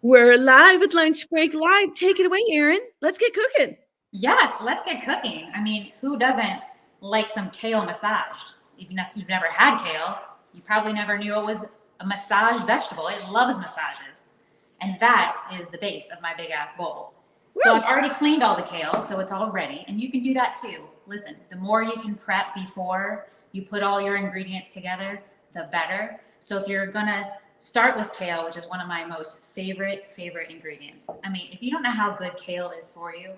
We're live at Lunch Break Live. Take it away, Erin. Let's get cooking. Yes, let's get cooking. I mean, who doesn't like some kale massaged? Even if you've never had kale, you probably never knew it was a massaged vegetable. It loves massages. And that is the base of my big ass bowl. So I've already cleaned all the kale, so it's all ready. And you can do that too. Listen, the more you can prep before you put all your ingredients together, the better. So if you're gonna start with kale, which is one of my most favorite ingredients. I mean, if you don't know how good kale is for you,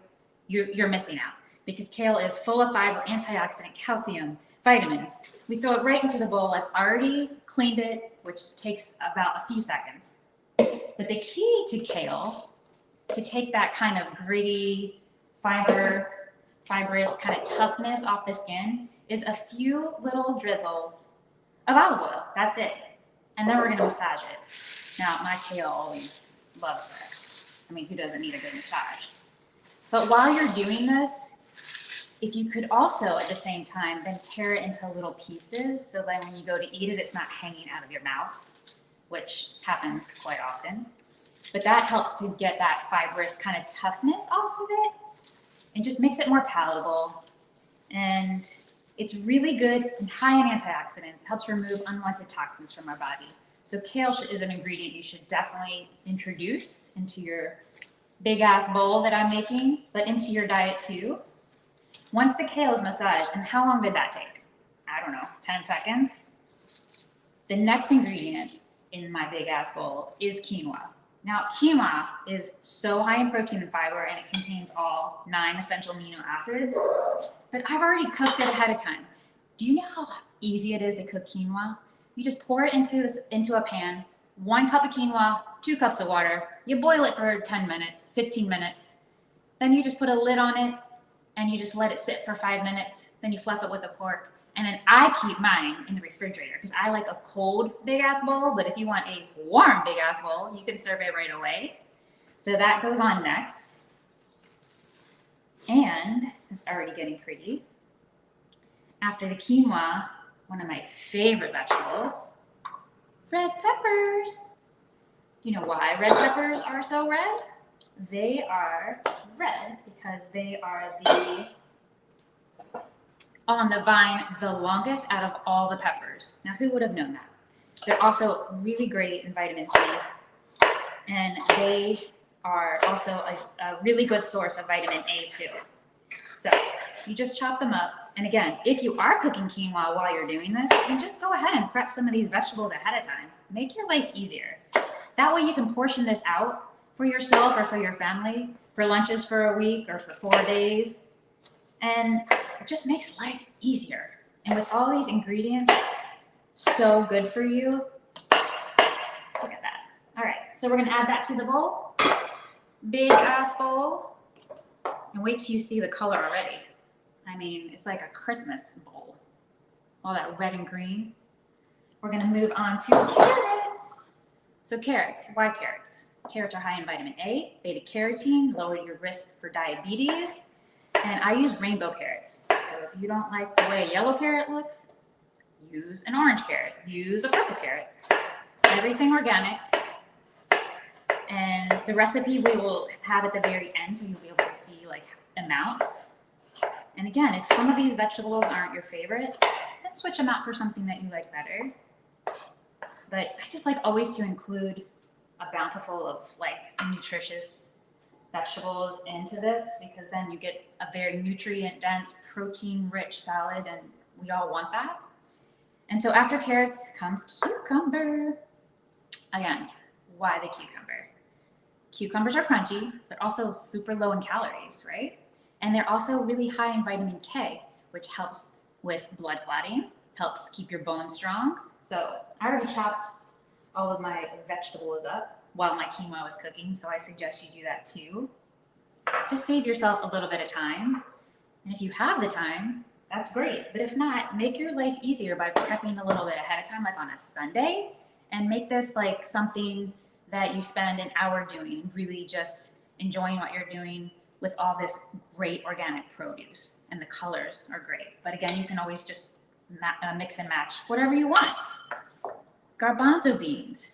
you're missing out, because kale is full of fiber, antioxidant, calcium, vitamins. We throw it right into the bowl. I've already cleaned it, which takes about a few seconds. But the key to kale, to take that kind of gritty, fibrous kind of toughness off the skin, is a few little drizzles of olive oil. That's it. And then we're going to massage it. Now, my kale always loves that. I mean, who doesn't need a good massage? But while you're doing this, if you could also at the same time then tear it into little pieces, so then when you go to eat it, it's not hanging out of your mouth, which happens quite often. But that helps to get that fibrous kind of toughness off of it and just makes it more palatable. And it's really good and high in antioxidants, helps remove unwanted toxins from our body. So kale is an ingredient you should definitely introduce into your big ass bowl that I'm making, but into your diet too. Once the kale is massaged, and how long did that take? I don't know, 10 seconds? The next ingredient in my big ass bowl is quinoa. Now, quinoa is so high in protein and fiber, and it contains all 9 essential amino acids, but I've already cooked it ahead of time. Do you know how easy it is to cook quinoa? You just pour it into a pan, 1 cup of quinoa, 2 cups of water. You boil it for 10 minutes, 15 minutes. Then you just put a lid on it, and you just let it sit for 5 minutes. Then you fluff it with a fork. And then I keep mine in the refrigerator because I like a cold big ass bowl, but if you want a warm big ass bowl, you can serve it right away. So that goes on next. And it's already getting pretty. After the quinoa, one of my favorite vegetables, red peppers. Do you know why red peppers are so red? They are red because they are on the vine the longest out of all the peppers. Now, who would have known that? They're also really great in vitamin C, and they are also a really good source of vitamin A too. So you just chop them up. And again, if you are cooking quinoa while you're doing this, then just go ahead and prep some of these vegetables ahead of time. Make your life easier. That way you can portion this out for yourself or for your family, for lunches for a week or for 4 days. And it just makes life easier. And with all these ingredients, so good for you. Look at that. All right, so we're gonna add that to the bowl. Big ass bowl. And wait till you see the color already. I mean, it's like a Christmas bowl. All that red and green. We're gonna move on to carrots. So carrots, why carrots? Carrots are high in vitamin A, beta carotene, lower your risk for diabetes. And I use rainbow carrots. So if you don't like the way a yellow carrot looks, use an orange carrot, use a purple carrot. Everything organic. And the recipe we will have at the very end, so you'll be able to see like amounts. And again, if some of these vegetables aren't your favorite, then switch them out for something that you like better. But I just like always to include a bountiful of like nutritious vegetables into this, because then you get a very nutrient dense, protein rich salad, and we all want that. And so after carrots comes cucumber. Again, why the cucumber? Cucumbers are crunchy, they're also super low in calories, right? And they're also really high in vitamin K, which helps with blood clotting, helps keep your bones strong. So I already chopped all of my vegetables up while my quinoa was cooking, so I suggest you do that too. Just save yourself a little bit of time. And if you have the time, that's great. But if not, make your life easier by prepping a little bit ahead of time, like on a Sunday, and make this like something that you spend an hour doing, really just enjoying what you're doing with all this great organic produce. And the colors are great. But again, you can always just mix and match whatever you want. Garbanzo beans.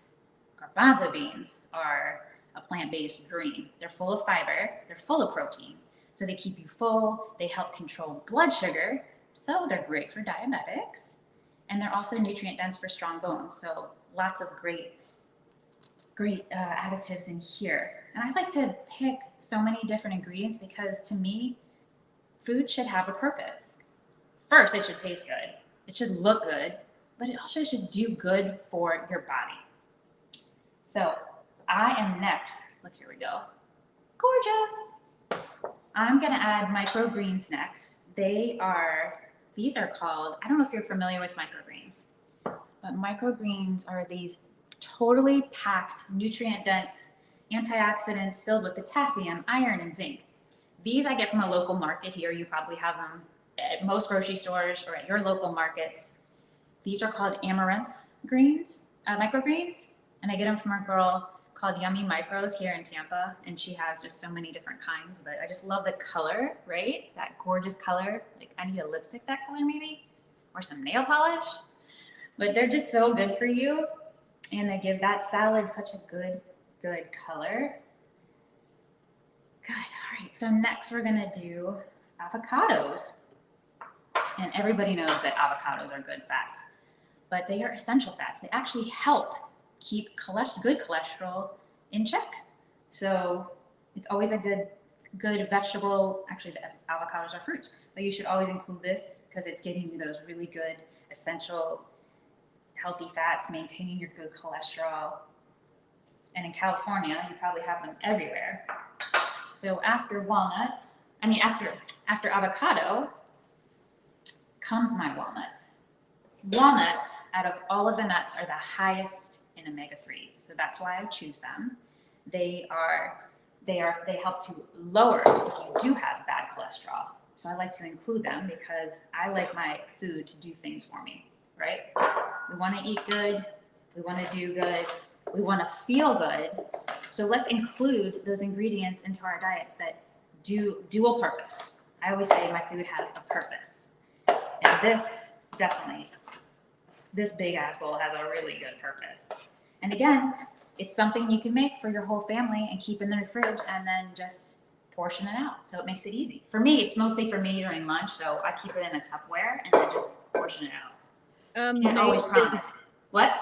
Garbanzo beans are a plant-based green. They're full of fiber, they're full of protein. So they keep you full, they help control blood sugar, so they're great for diabetics. And they're also nutrient dense for strong bones. So lots of great additives in here. And I like to pick so many different ingredients because to me, food should have a purpose. First, it should taste good. It should look good, but it also should do good for your body. So I am next. Look, here we go. Gorgeous. I'm gonna add microgreens next. These are called, I don't know if you're familiar with microgreens, but microgreens are these totally packed, nutrient-dense antioxidants filled with potassium, iron, and zinc. These I get from a local market here. You probably have them at most grocery stores or at your local markets. These are called amaranth greens, microgreens, and I get them from a girl called Yummy Micros here in Tampa, and she has just so many different kinds. But I just love the color, right? That gorgeous color. Like I need a lipstick that color maybe, or some nail polish. But they're just so good for you, and they give that salad such a good color. Good. All right. So next we're gonna do avocados, and everybody knows that avocados are good fats, but they are essential fats. They actually help keep good cholesterol in check. So it's always a good vegetable. Actually, the avocados are fruits, but you should always include this because it's giving you those really good essential healthy fats, maintaining your good cholesterol. And in California, you probably have them everywhere. So after avocado comes my walnuts. Walnuts, out of all of the nuts, are the highest in omega-3s. So that's why I choose them. They help to lower if you do have bad cholesterol. So I like to include them because I like my food to do things for me, right? We want to eat good. We want to do good. We want to feel good. So let's include those ingredients into our diets that do dual purpose. I always say my food has a purpose. And this big ass bowl has a really good purpose. And again, it's something you can make for your whole family and keep in the fridge and then just portion it out. So it makes it easy. For me, it's mostly for me during lunch. So I keep it in a Tupperware and then just portion it out. Can't always promise. What?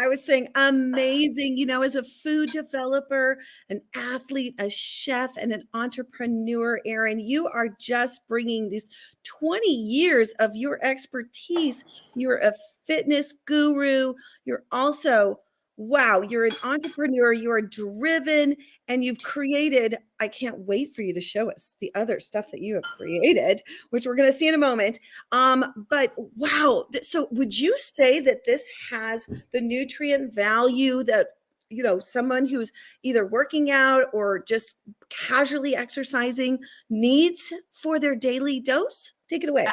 I was saying amazing, as a food developer, an athlete, a chef, and an entrepreneur, Erin, you are just bringing these 20 years of your expertise. You're a fitness guru. You're also, wow, you're an entrepreneur. You are driven and you've created, I can't wait for you to show us the other stuff that you have created, which we're going to see in a moment. But wow. So would you say that this has the nutrient value that, someone who's either working out or just casually exercising needs for their daily dose? Take it away.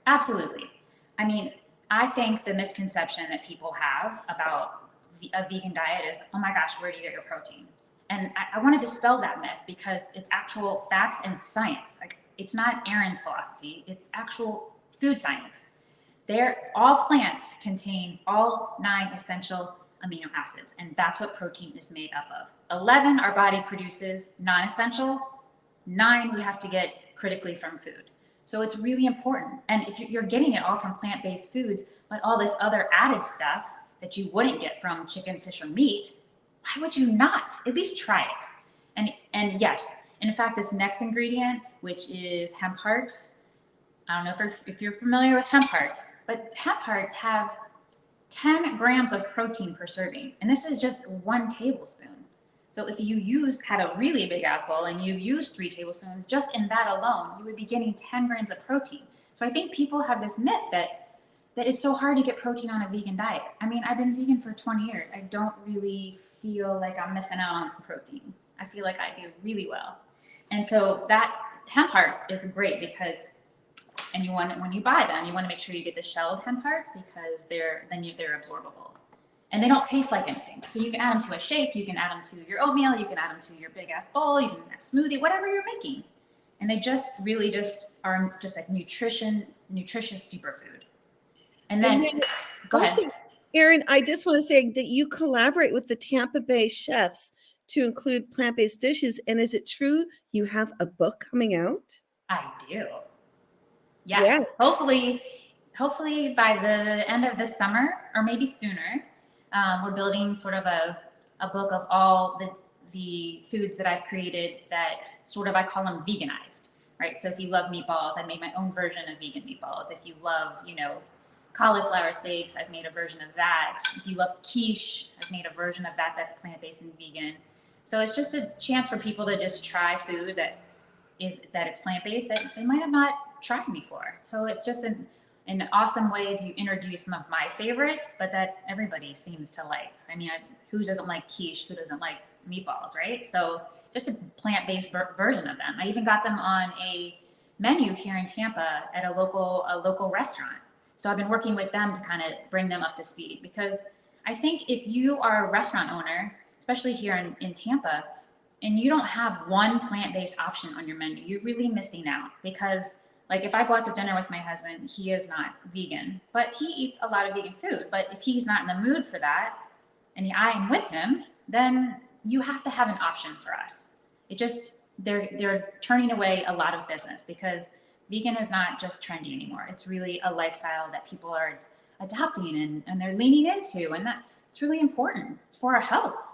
Absolutely. I mean, I think the misconception that people have about a vegan diet is, oh my gosh, where do you get your protein? And I want to dispel that myth because it's actual facts and science. Like, it's not Erin's philosophy, it's actual food science. All plants contain all 9 essential amino acids, and that's what protein is made up of. 11 our body produces non-essential, 9 we have to get critically from food. So it's really important. And if you're getting it all from plant-based foods, but all this other added stuff that you wouldn't get from chicken, fish, or meat, why would you not? At least try it. And yes, in fact, this next ingredient, which is hemp hearts, I don't know if you're familiar with hemp hearts, but hemp hearts have 10 grams of protein per serving. And this is just 1 tablespoon. So if you had a really big ass bowl and you used 3 tablespoons, just in that alone, you would be getting 10 grams of protein. So I think people have this myth that it's so hard to get protein on a vegan diet. I mean, I've been vegan for 20 years. I don't really feel like I'm missing out on some protein. I feel like I do really well. And so that hemp hearts is great because, and when you buy them, you want to make sure you get the shelled hemp hearts because they're absorbable. And they don't taste like anything. So you can add them to a shake, you can add them to your oatmeal, you can add them to your big ass bowl, you can add a smoothie, whatever you're making. And they just really just are just a nutritious superfood. And then go ahead. Erin, I just want to say that you collaborate with the Tampa Bay chefs to include plant-based dishes. And is it true you have a book coming out? I do. Yeah. Yes. Hopefully by the end of this summer or maybe sooner, we're building sort of a book of all the foods that I've created that sort of, I call them veganized, right? So if you love meatballs, I made my own version of vegan meatballs. If you love, cauliflower steaks, I've made a version of that. If you love quiche, I've made a version of that that's plant-based and vegan. So it's just a chance for people to just try food that it's plant-based that they might have not tried before. So it's just an awesome way to introduce some of my favorites, but that everybody seems to like. I mean, who doesn't like quiche? Who doesn't like meatballs, right? So just a plant-based version of them. I even got them on a menu here in Tampa at a local restaurant. So I've been working with them to kind of bring them up to speed, because I think if you are a restaurant owner, especially here in Tampa, and you don't have one plant-based option on your menu, you're really missing out. Because like if I go out to dinner with my husband, he is not vegan, but he eats a lot of vegan food. But if he's not in the mood for that and I am with him, then you have to have an option for us. They're turning away a lot of business, because vegan is not just trendy anymore. It's really a lifestyle that people are adopting and they're leaning into, and that it's really important. It's for our health.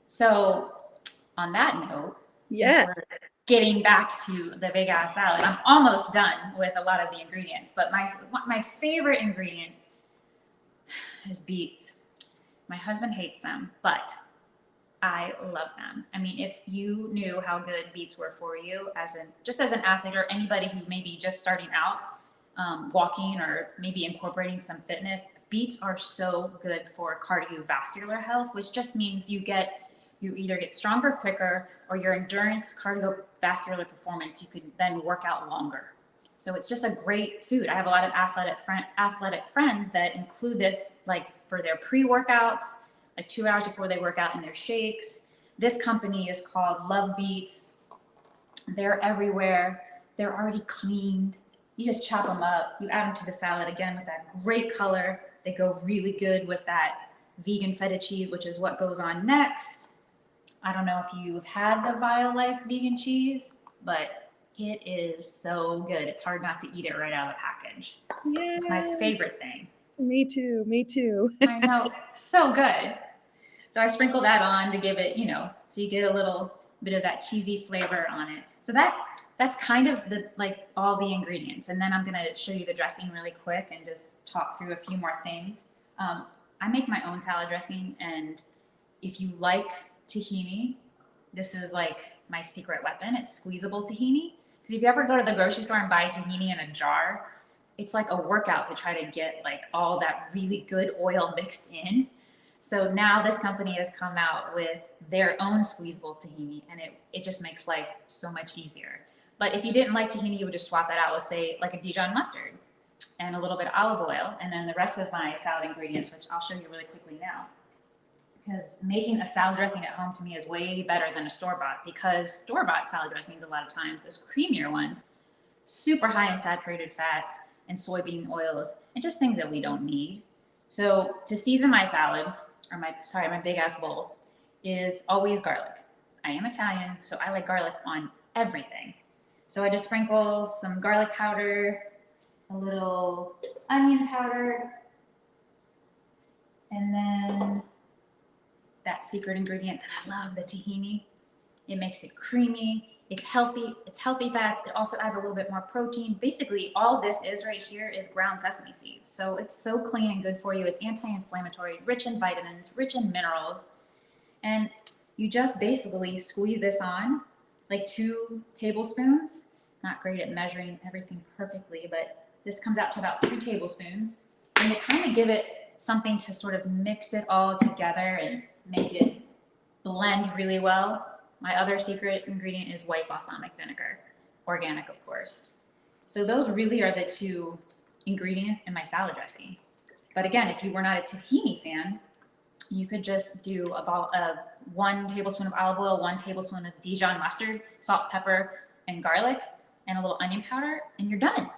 So on that note, Yes. since we're getting back to the big ass salad, I'm almost done with a lot of the ingredients, but my favorite ingredient is beets. My husband hates them, but I love them. I mean, if you knew how good beets were for you as an athlete, or anybody who may be just starting out walking, or maybe incorporating some fitness, beets are so good for cardiovascular health, which just means you either get stronger quicker, or your endurance cardiovascular performance, you could then work out longer. So it's just a great food. I have a lot of athletic friends that include this, like for their pre-workouts, like 2 hours before they work out, in their shakes. This company is called Love Beets. They're everywhere. They're already cleaned. You just chop them up. You add them to the salad, again, with that great color. They go really good with that vegan feta cheese, which is what goes on next. I don't know if you've had the Violife vegan cheese, but it is so good. It's hard not to eat it right out of the package. Yeah. It's my favorite thing. Me too. I know, so good. So I sprinkle that on to give it, so you get a little bit of that cheesy flavor on it. So that's kind of all the ingredients. And then I'm going to show you the dressing really quick and just talk through a few more things. I make my own salad dressing, and if you like tahini, this is like my secret weapon. It's squeezable tahini. Because if you ever go to the grocery store and buy tahini in a jar, it's like a workout to try to get like all that really good oil mixed in. So now this company has come out with their own squeezable tahini, and it just makes life so much easier. But if you didn't like tahini, you would just swap that out with, say, like a Dijon mustard and a little bit of olive oil, and then the rest of my salad ingredients, which I'll show you really quickly now. Because making a salad dressing at home to me is way better than a store-bought, because store-bought salad dressings, a lot of times, those creamier ones, super high in saturated fats and soybean oils, and just things that we don't need. So to season my salad, or my big ass bowl, is always garlic. I am Italian, so I like garlic on everything. So I just sprinkle some garlic powder, a little onion powder, and then that secret ingredient that I love, the tahini. It makes it creamy. It's healthy. It's healthy fats. It also adds a little bit more protein. Basically, all this is right here is ground sesame seeds. So it's so clean and good for you. It's anti-inflammatory, rich in vitamins, rich in minerals. And you just basically squeeze this on like 2 tablespoons. Not great at measuring everything perfectly, but this comes out to about 2 tablespoons. And to kind of give it something to sort of mix it all together and make it blend really well. My other secret ingredient is white balsamic vinegar, organic, of course. So those really are the 2 ingredients in my salad dressing. But again, if you were not a tahini fan, you could just do about 1 tablespoon of olive oil, 1 tablespoon of Dijon mustard, salt, pepper, and garlic, and a little onion powder, and you're done.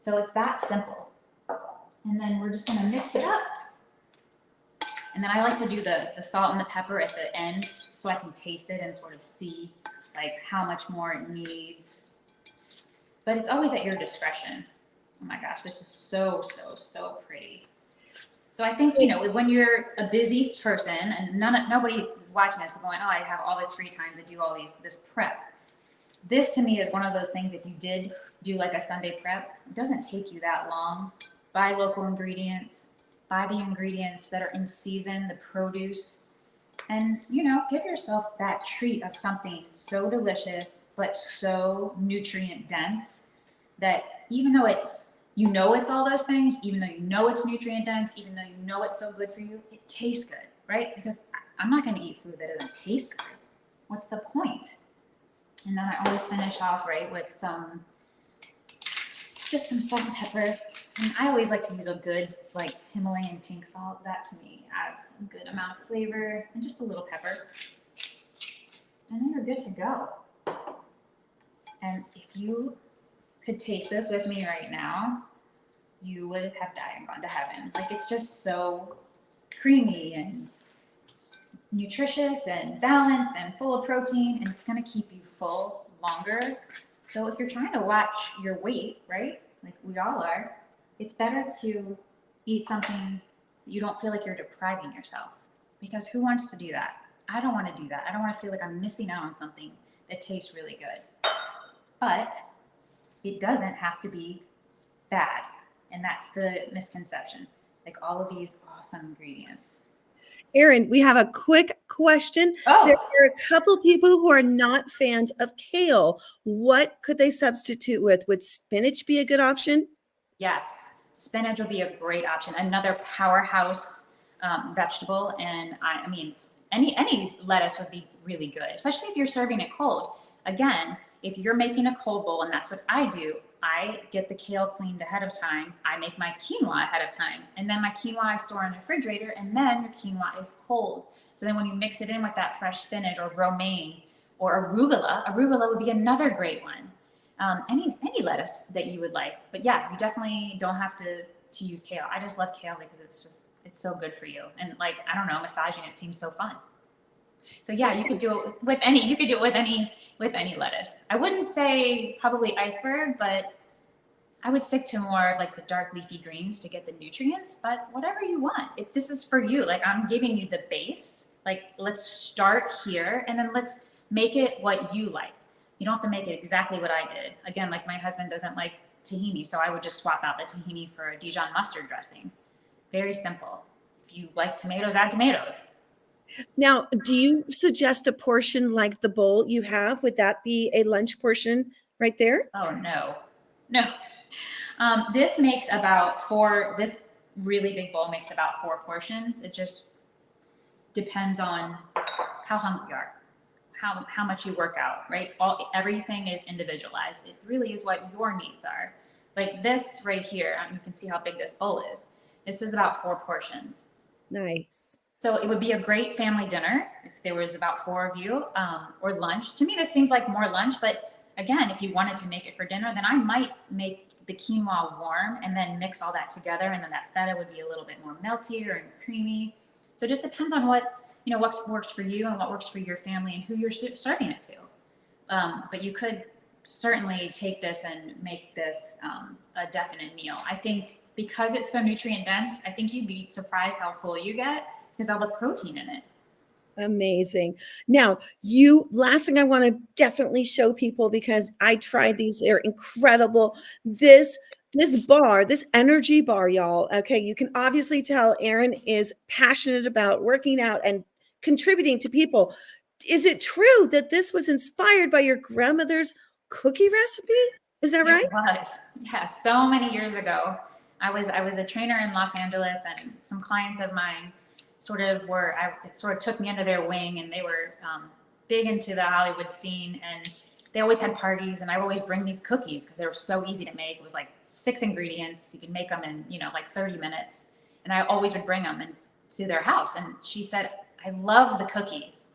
So it's that simple. And then we're just gonna mix it up. And then I like to do the salt and the pepper at the end so I can taste it and sort of see like how much more it needs. But it's always at your discretion. Oh my gosh, this is so, so, so pretty. So I think, you know, when you're a busy person and nobody is watching this going, oh, I have all this free time to do all this prep. This to me is one of those things, if you did do like a Sunday prep, it doesn't take you that long. Buy local ingredients, buy the ingredients that are in season, the produce, and, you know, give yourself that treat of something so delicious, but so nutrient dense that even though it's, you know, it's all those things, even though you know it's nutrient dense, even though you know it's so good for you, it tastes good, right? Because I'm not going to eat food that doesn't taste good. What's the point? And then I always finish off, right, with just some salt and pepper. And I always like to use a good, like, Himalayan pink salt. That to me adds a good amount of flavor, and just a little pepper. And then you're good to go. And if you could taste this with me right now, you would have died and gone to heaven. Like, it's just so creamy and nutritious and balanced and full of protein, and it's going to keep you full longer. So if you're trying to watch your weight, right, like we all are, it's better to eat something you don't feel like you're depriving yourself, because who wants to do that? I don't want to do that. I don't want to feel like I'm missing out on something that tastes really good. But it doesn't have to be bad. And that's the misconception. Like, all of these awesome ingredients. Erin, we have a quick question. Oh. There are a couple people who are not fans of kale. What could they substitute with? Would spinach be a good option? Yes, spinach would be a great option. Another powerhouse vegetable. And I mean, any lettuce would be really good, especially if you're serving it cold. Again, if you're making a cold bowl, and that's what I do, I get the kale cleaned ahead of time. I make my quinoa ahead of time. And then my quinoa I store in the refrigerator, and then your quinoa is cold. So then when you mix it in with that fresh spinach or romaine or arugula would be another great one. Any lettuce that you would like. But yeah, you definitely don't have to use kale. I just love kale because it's so good for you. And like, I don't know, massaging it seems so fun. So yeah, you could do it with any lettuce. I wouldn't say probably iceberg, but I would stick to more of like the dark leafy greens to get the nutrients, but whatever you want. If this is for you, like, I'm giving you the base, like, let's start here and then let's make it what you like. You don't have to make it exactly what I did. Again, like, my husband doesn't like tahini, so I would just swap out the tahini for a Dijon mustard dressing. Very simple. If you like tomatoes, add tomatoes. Now, do you suggest a portion like the bowl you have? Would that be a lunch portion right there? Oh, no. This makes about this really big bowl makes about 4 portions. It just depends on how hungry you are, how much you work out, right? Everything is individualized. It really is what your needs are. Like this right here, you can see how big this bowl is. This is about 4 portions. Nice. So it would be a great family dinner if there was about 4 of you, or lunch. To me, this seems like more lunch, but again, if you wanted to make it for dinner, then I might make the quinoa warm and then mix all that together, and then that feta would be a little bit more meltier and creamy. So it just depends on what works for you and what works for your family and who you're serving it to. But you could certainly take this and make this a definite meal. I think because it's so nutrient dense, I think you'd be surprised how full you get because all the protein in it. Amazing. Now, last thing I want to definitely show people, because I tried these, they're incredible. This bar, this energy bar, y'all. Okay, you can obviously tell Erin is passionate about working out and contributing to people. Is it true that this was inspired by your grandmother's cookie recipe? Is that right? It was. Yeah, so many years ago. I was a trainer in Los Angeles, and some clients of mine it sort of took me under their wing, and they were big into the Hollywood scene, and they always had parties, and I would always bring these cookies because they were so easy to make. It was like 6 ingredients. You could make them in, like 30 minutes. And I always would bring them to their house. And she said, I love the cookies,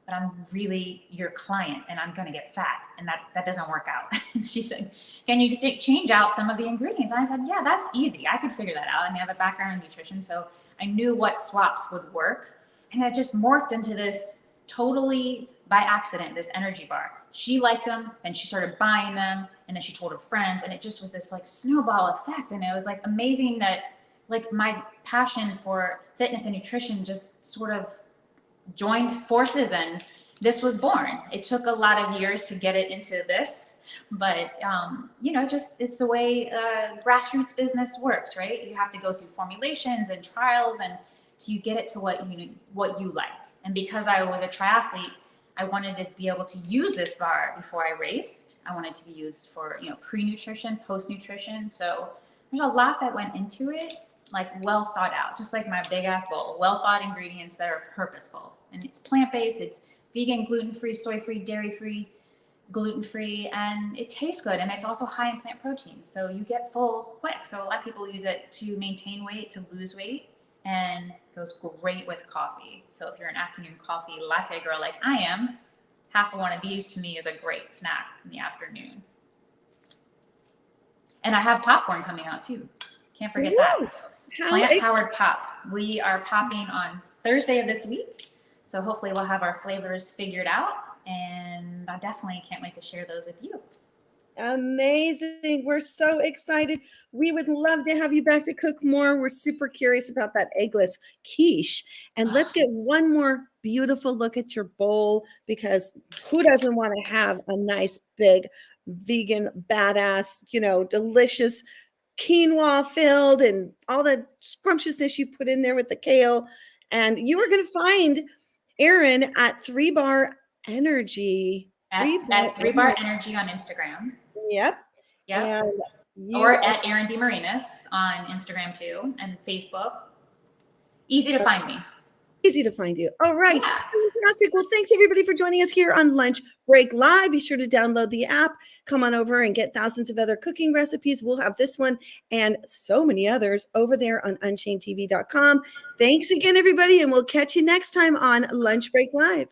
but I'm really your client and I'm going to get fat. And that doesn't work out. And she said, can you just change out some of the ingredients? And I said, yeah, that's easy. I could figure that out. I mean, I have a background in nutrition, so I knew what swaps would work. And it just morphed into this totally by accident, this energy bar. She liked them, and she started buying them, and then she told her friends, and it just was this like snowball effect. And it was like amazing that like my passion for fitness and nutrition just sort of joined forces, and this was born. It took a lot of years to get it into this, but you know, just it's the way grassroots business works, right? You have to go through formulations and trials, and so you get it to what you like. And because I was a triathlete, I wanted to be able to use this bar before I raced. I wanted to be used for, you know, pre-nutrition, post-nutrition. So there's a lot that went into it, like well thought out, just like my big ass bowl, well thought ingredients that are purposeful. And it's plant-based, it's vegan, gluten-free, soy-free, dairy-free, gluten-free, and it tastes good. And it's also high in plant protein. So you get full quick. So a lot of people use it to maintain weight, to lose weight, and goes great with coffee. So if you're an afternoon coffee latte girl like I am, half of one of these to me is a great snack in the afternoon. And I have popcorn coming out too. Can't forget that. Plant-powered pop. We are popping on Thursday of this week. So hopefully we'll have our flavors figured out. And I definitely can't wait to share those with you. Amazing. We're so excited. We would love to have you back to cook more. We're super curious about that eggless quiche. And let's get one more beautiful look at your bowl, because who doesn't want to have a nice big vegan badass, you know, delicious quinoa filled and all the scrumptiousness you put in there with the kale. And you are going to find Erin at 3 Bar Energy. At 3 Bar Energy on Instagram. Yep. And or at Erin DeMarines on Instagram too, and Facebook. Easy to find me. Easy to find you. All right. Yeah. Fantastic. Well, thanks everybody for joining us here on Lunch Break Live. Be sure to download the app. Come on over and get thousands of other cooking recipes. We'll have this one and so many others over there on unchainedtv.com. Thanks again, everybody, and we'll catch you next time on Lunch Break Live.